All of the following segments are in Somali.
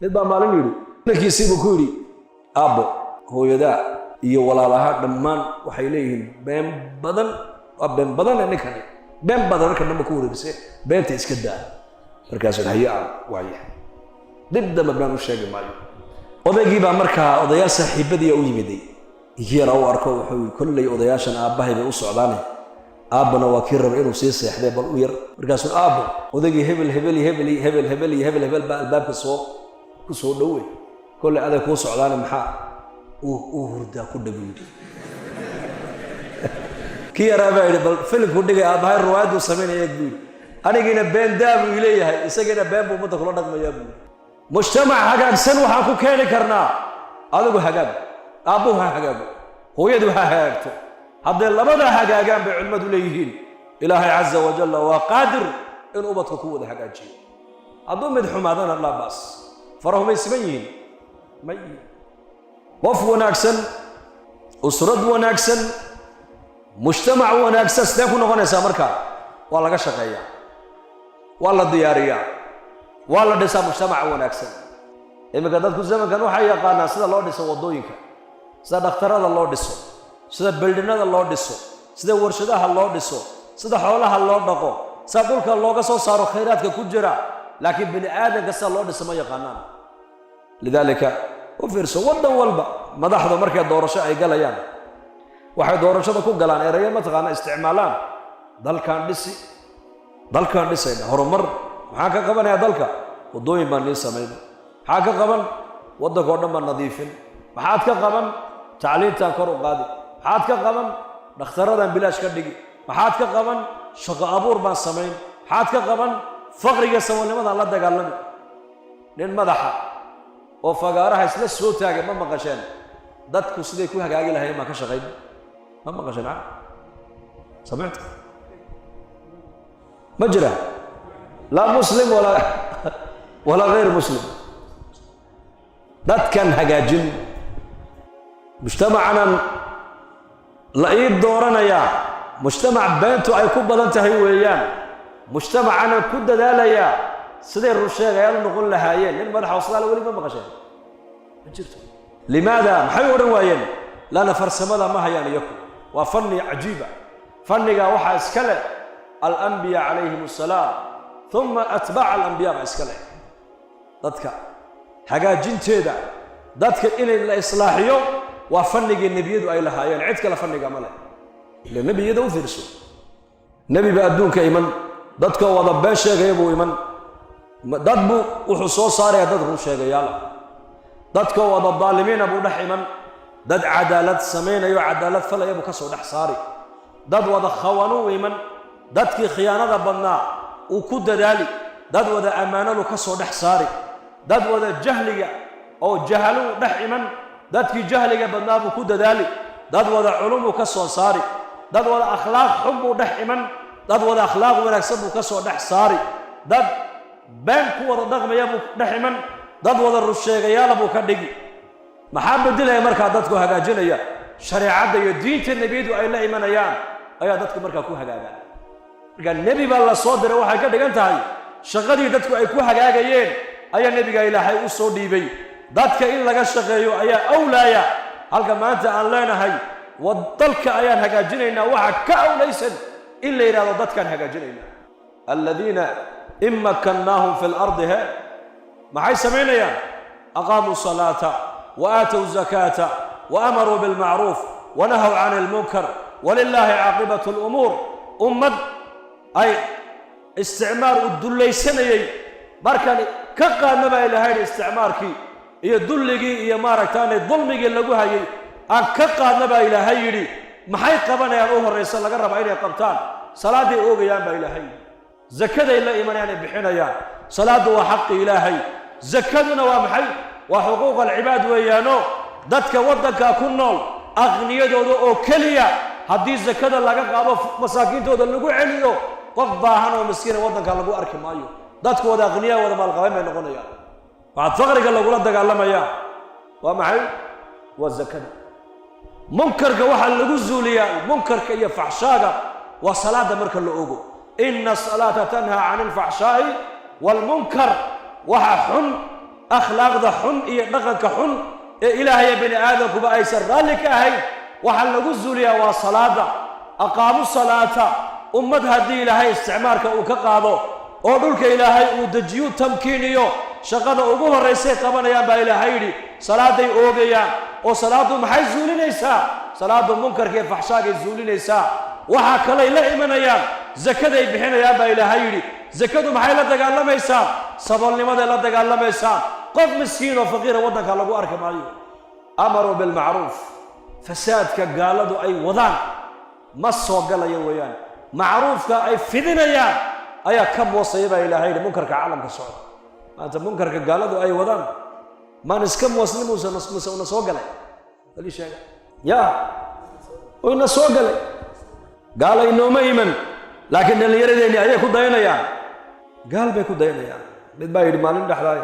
midbaa maalin yidhi inankiisiibuu ku yidhi aabbo hooyadaa iyo walaalaha dhammaan waxay leeyihiin been badan waa been badan ninkani been badan marka dhanba ku wareegisay beenta iska daa markaasuu haye aan waaye dib damba baan u sheegi maayo odaygii baa markaa odayaal saaxiibadii u yimiday yara u arko wuxuu kollay odayaashan aabbahay bay u socdaanay aabbana waa kii raba inuu sii seexday bal u yar markaasuu aabbo odaygii hebel baa albaabka ku soo dhowey kollay aday kuu socdaana maxaa uu hurdaa ku dhabiyo kii yaraa baa yidhi bal filimku dhigay aabbahay riwaayaduu samaynaya buu yidhi anigiina been daa buu leeyahay isagiina been buu ummadda kula dhaqmayaa buu mujtamac hagaagsan waxaan ku keeni karnaa adigu hagaag aabbuhu ha hagaago hooyadu ha hagaagto haddee labadaa hagaagaan bay culimmadu leeyihiin ilaahay caza wajalla waa qaadir in ubadka ku wada hagaajiyo hadduu mid xumaadana laa baas farahumay siman yihiin may qof wanaagsan usrad wanaagsan mujtamac wanaagsan sidee ku noqonaysaa markaa waa laga shaqeeyaa waa la diyaariyaa waa la dhisaa mujtamaca wanaagsan iminka dadku zamankan waxay yaqaanaan sida loo dhiso waddooyinka sida dhakhtarada loo dhiso sida bildhinada loo dhiso sida warshadaha loo dhiso sida xoolaha loo dhaqo sida dhulka looga soo saaro khayraadka ku jira laakiin bini aadamka sida loo dhiso ma yaqaanaan lidaalika u fiirso waddan walba madaxda markay doorasho ay galayaan waxay doorashada ku galaan erayo mataqaana isticmaalaan dalkan dhisayna horumar maxaa ka qabanaya dalka waddooyin baan nii samayna maxaa ka qaban waddanka oo dhan baan nadiifin maxaad ka qaban tacliintaan kor u qaadi maxaad ka qaban dhakhtaradaan bilaash ka dhigi maxaad ka qaban shaqo abuur baan samayn maxaad ka qaban faqriga saboolnimadaan la dagaalami nin madaxa oo fagaaraha isla soo taagay ma maqasheen dadku siday ku hagaagi lahayn maa ka shaqayn ma maqasheen samicta ma jira laa muslim walaa غayr muslim dadkan hagaajin mujtamacanan la ii dooranayaa mujtamac beentu ay ku badan tahay weeyaan mujtamacanan ku dadaalayaa siday rusheegayaal u noqon lahaayeen nin madaxa wasalaala weli ma maqasheen ma jirto limaada maxay odhan waayeen lana farsamada ma hayaan iyaku waa fanni cajiiba fanniga waxaa iska leh alanbiya calayhim assalaam uma atbaaca alambiya baa iska leh dadka hagaajinteeda dadka inay la islaaxiyo waa fannigii nebiyadu ay lahaayeen cid kale fanniga ma leh ila nebiyada u fiirso nebi baa adduunka iman dadkoo wada been sheegaya buu iman dad buu wuxuu soo saaraya dad run sheegayaala dadkoo wada daalimiina buu dhex iman dad cadaalad samaynayo cadaalad falaya buu ka soo dhex saari dad wada khawanuu iman dadkii khiyaanada badnaa uu ku dadaali dad wada ammaanadu ka soo dhex saari dad wada jahliga oo jahaluu dhex iman dadkii jahliga badnaa buu ku dadaali dad wada culumuu ka soo saari dad wada akhlaaq xun buu dhex iman dad wada akhlaaq wanaagsan buu ka soo dhex saari dad been ku wada dhaqmaya buu dhex iman dad wada rusheegayaala buu ka dhigi maxaa bedelaya markaa dadku hagaajinaya shareecadda iyo diinta nebiyadu ay la imanayaan ayaa dadku markaa ku hagaagaan markaa nebi baa la soo diray waxay ka dhigan tahay shaqadii dadku ay ku hagaagayeen ayaa nebiga ilaahay u soo dhiibay dadka in laga shaqeeyo ayaa awlaaya halka maanta aan leenahay dalka ayaan hagaajinaynaa waxa ka awlaysan in la yidhahdo dadkaan hagaajinaynaa aladiina in makkannaahum fi lardi maxay samaynayaan aqaamuu salaata wa aatow zakaata wa amaruu bilmacruuf wa nahaw can ilmunkar walilaahi caaqibatu lumuur ummad ay isticmaar u dullaysanayey markan ka qaadna baa ilahaydhi isticmaarkii iyo dulligii iyo maaragtaanay dulmigii lagu hayay aan ka qaadna baa ilaahay yidhi maxay qabanayaan u horraysa laga rabaa inay qabtaan salaaday oogayaan baa ilaahay yidhi zakaday la imanayaan ay bixinayaan salaaddu waa xaqi ilaahay zakaduna waa maxay waa xuquuq alcibaad weeyaano dadka waddankaa ku nool aqniyadooda oo keliya haddii zakada laga qaado masaakiintooda lagu celiyo qof baahan oo miskiina waddanka lagu arki maayo dadku wada aqniyaa wada maalqabayn bay noqonayaan waxaad faqriga lagula dagaalamayaa waa maxay waa zakada munkarka waxaa lagu zuuliyaa munkarka iyo faxshaaga waa salaada marka la ogo ina asalaata tanhaa cani alfaxshaa'i waalmunkar waxa xun أخلاق ذا حن إيه نقك حن إيه إلهي بني آدم كبا أيسر ذلك أهي وحل نقول يا وصلاة أقاموا الصلاة أمد هدي إلهي استعمارك وكقاضو أولك إلهي ودجيو تمكينيو شقد أبوه الرئيسي قبنا يا با إلهي صلاة أوغيا وصلاة محي زولين إيسا صلاة منكر كيف فحشاك زولين إيسا وحاك الله إلا إيمانا زكاة بحين يا با إلهي زكاة محي لا تقال إيسا صبر لماذا لا تقال إيسا قف مسكين وفقير ودنك الله أركب عليه أمروا بالمعروف فسادك قالوا أي وضع ما الصوغ قال يويان معروفك أي فدنيا أي كم وصيبة إلهي منكرك عالم كسعود أنت منكرك قالوا أي وضع ما نسكم مسلم ونسوق له اللي شيء يا ونسوق له قال إنه ما يمن لكن اللي يريد أن يكون دينا يا قال بيكون دينا يا بدبايد مالين دحلاي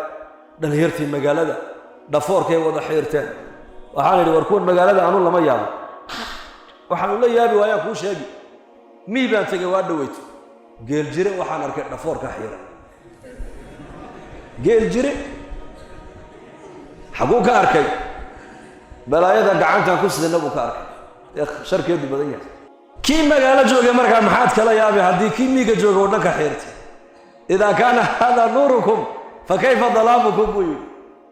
اللي يرتي مقالة دفور كي وضع حيرتين وحالي وركون مقالة أنا والله ما يابي وحال الله يابي وياكو شيء مي بان تجي وادويت قال جري وحال أركب دفور كحيرة قال جري حقوق أركي بلا يدا قعنتها كسر النبو كاركي يا شركة يدي بدية كي مقالة جوجي مركا محاد كلا يابي هدي كي ميقا جوجي ودنك حيرتي إذا كان هذا نوركم فكيف ظلامكم بيو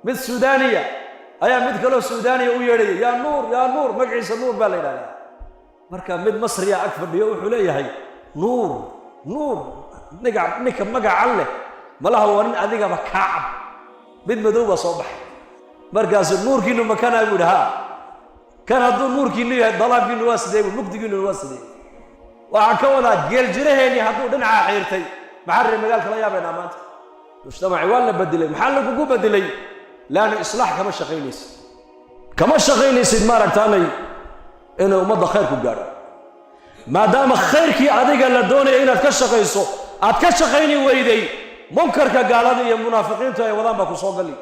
مثل سودانية أيا مثل كلو سودانية ويري يا نور مقعيس النور بالله مركا مد مصر يا أكثر بيو حلية هي نور نكا مقع عليه ملاها ورن أذيك بكعب مد مدوبة صبح مركز النور كينو مكان أقول ها كان هذا النور كينو ضلاب كينو واسدة والمقد كينو واسدة وعكونا جيل جرهني هذو دنع حيرتي محرر مقال كلا يا بنامات مجتمعي ولا بدلي محلك وقو بدلي لأن إصلاح كما شقينيس إدمارك تاني إنه مضى خيركم قارب ما دام خيرك أديك اللي دوني إنه أتكشقيسو أتكشقيني ويدي منكرك قال هذه يا منافقين تاي وضام باكو صوغ لي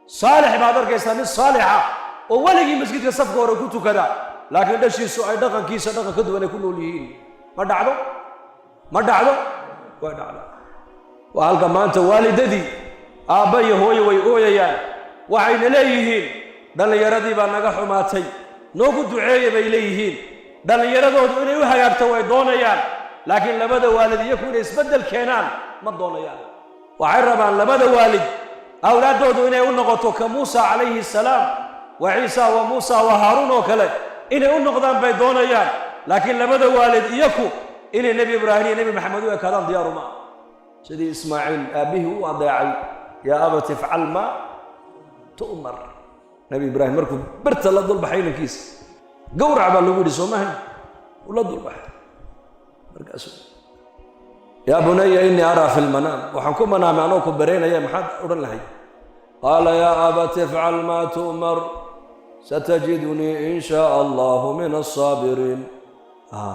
صالح بعذرك إسلامي صالحة وولي مسجد صفقه وركوتو كذا لكن ده شيء سوء دقن كيس دقن كدو أن يكونوا ليين ما دعدو وهل كمان أنت والدتي أبي هوي ويأويا وعين إليهين دل يردي بنجاح ماتي نوجد دعاء بإليهين دل يردوا إنه يحيى توي دونيان لكن لبدا والدي يكون يسبدل كينان ما دونيان وعرب عن لبدا والد أولاده إنه يقول نقطه كموسى عليه السلام وعيسى وموسى وهارون وكله إنه يقول نقطان بيدونيان لكن لبدا والد يكون إن النبي إبراهيم النبي محمد وكلام ديار ما سيدي إسماعيل أبيه وضاعي يا أبا تفعل ما تؤمر نبي إبراهيم مركب برت الله ضل بحين الكيس قورع باللوجود سومه ولا ضل بحين مركز يا بني إني أرى في المنام وحكم منام أنا كبرين يا محد أقول هي قال يا أبا تفعل ما تؤمر ستجدني إن شاء الله من الصابرين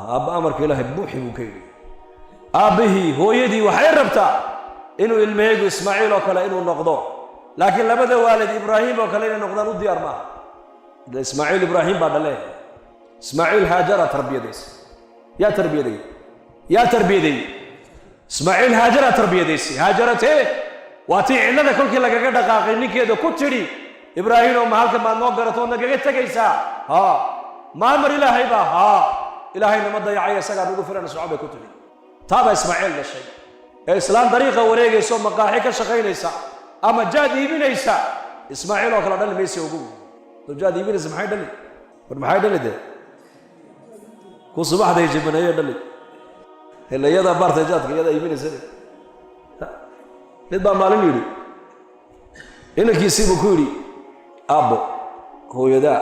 أبا أمرك إلهي بوحي وكيلي أبيه هو يدي وحيربتا إنه الميج إسماعيل وكلا إنه نقضه لكن لبدا والد إبراهيم وكلا إنه نقضه الديار ما إسماعيل إبراهيم بعد الله إسماعيل هاجر تربية ديس يا تربية دي إسماعيل هاجر تربية ديس هاجرت إيه واتي لنا كل كلا كذا دقائق كده كتيري إبراهيم ومالك ما نقدرتون نجيت تجيسا ما أمر إلهي إلهي لما ضيع عيا سجى بيقول أنا صعب كتيري تابع إسماعيل للشيء الإسلام طريقة وريق يسوع مقاحك شقين إيسا أما جاد يبين إيسا إسماعيل وكلا دل ميسي وقوم جاد يبين إيسا محاي دل ده كل صباح ده يجيب من أي دل إلا يدا بارت جاد كيدا يبين إيسا نتبع مالين يري إنك يسيب كوري أبو هو يدا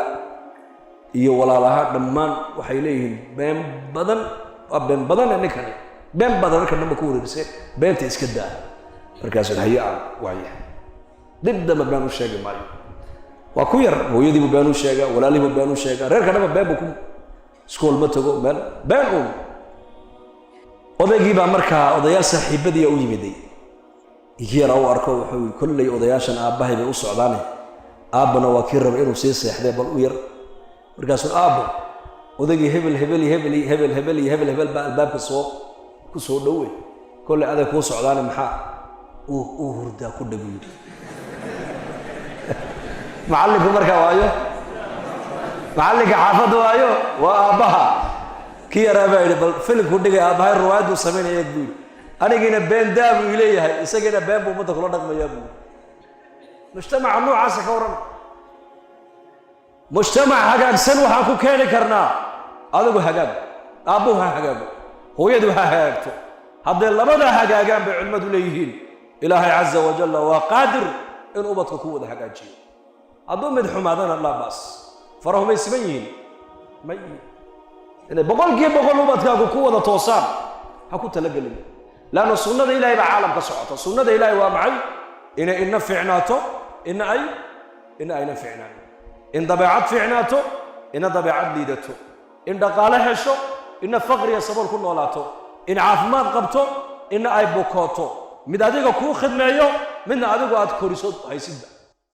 يولا لها دمان وحيليهم بين بدن إنك بين بدن كنا مكوري بس بين تيسكدا مركز الهيئة وعيه ضد ما بيانو الشيء مايو وكوير هو يدي بيانو الشيء ولا لي بيانو الشيء غير كنا بيبكم سكول متجو بينهم odaygiibaa markaa odayaal saaxiibadii u yimiday igiira u arko wuxuu kullay odayaashan aabbahay bay u socdaanay aabbana waa kii raba inuu sii seexday bal u yar markaasuu aabbo odaygii hebel baa albaabka ku soo dhowey kullay aday kuu socdaanay maxaa uu hurdaa ku dhabiyo معلق مركا وايو معلق حافظ وايو وأبها كي رابعي بل فيلم كودي أبها الروايد وسمين يقول أنا جينا بين داب وإليه إسقينا بين بومتك لونك ما يبون مجتمع النوع عسى كورن مجتمع حقاق سنو حاكو كيني كرنا أدوكو حقاق أبوها حقاق هو يدوها حقاقته هذا اللبدا حقاقان بعلمة ليهين إلهي عز وجل وقادر إن أبطك قوة حقاقي أدو مدحو هذا الله بس فرهم يسمين مين إن بقول كيف بقول أبطك قوة توصان حكو تلقى لي لأن السنة إلهي بعالم كسعته السنة إلهي ومعي إن نفعناته إن أي نفعناته إن ضبعت فعناته إن ضبعت ليدته إن دقاله حشو إن فقر يصبر كل ولاته إن عافمات قبته إن أي بكاته مداديك كو خدمه من أديك واد كوريسود هاي سيدا